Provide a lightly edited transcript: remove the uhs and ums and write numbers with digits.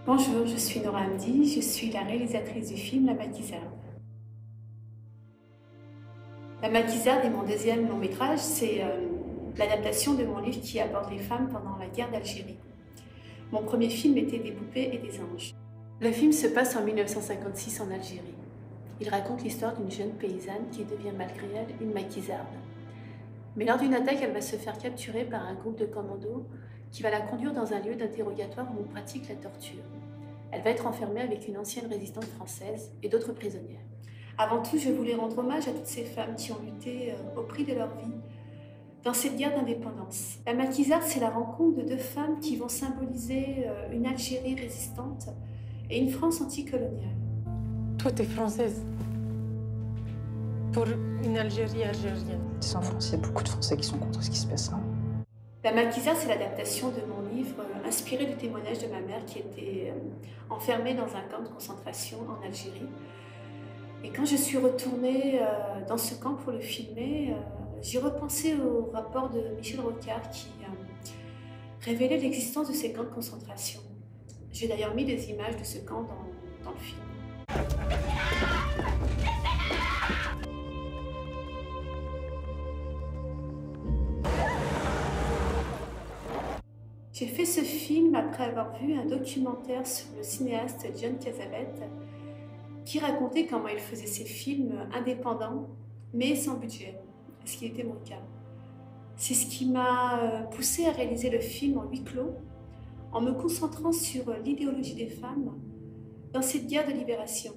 Bonjour, je suis Nora Hamdi, je suis la réalisatrice du film La Maquisarde. La Maquisarde est mon deuxième long métrage, c'est l'adaptation de mon livre qui aborde les femmes pendant la guerre d'Algérie. Mon premier film était Des poupées et des anges. Le film se passe en 1956 en Algérie. Il raconte l'histoire d'une jeune paysanne qui devient malgré elle une maquisarde. Mais lors d'une attaque, elle va se faire capturer par un groupe de commandos qui va la conduire dans un lieu d'interrogatoire où on pratique la torture. Elle va être enfermée avec une ancienne résistante française et d'autres prisonnières. Avant tout, je voulais rendre hommage à toutes ces femmes qui ont lutté au prix de leur vie dans cette guerre d'indépendance. La maquisarde, c'est la rencontre de deux femmes qui vont symboliser une Algérie résistante et une France anticoloniale. Toi, t'es française. Pour une Algérie algérienne. En France, il y a beaucoup de Français qui sont contre ce qui se passe là. La maquisarde, c'est l'adaptation de mon livre inspiré du témoignage de ma mère qui était enfermée dans un camp de concentration en Algérie. Et quand je suis retournée dans ce camp pour le filmer, j'ai repensé au rapport de Michel Rocard qui révélait l'existence de ces camps de concentration. J'ai d'ailleurs mis des images de ce camp dans le film. J'ai fait ce film après avoir vu un documentaire sur le cinéaste John Cassavetes qui racontait comment il faisait ses films indépendants mais sans budget, ce qui était mon cas. C'est ce qui m'a poussée à réaliser le film en huis clos en me concentrant sur l'idéologie des femmes dans cette guerre de libération.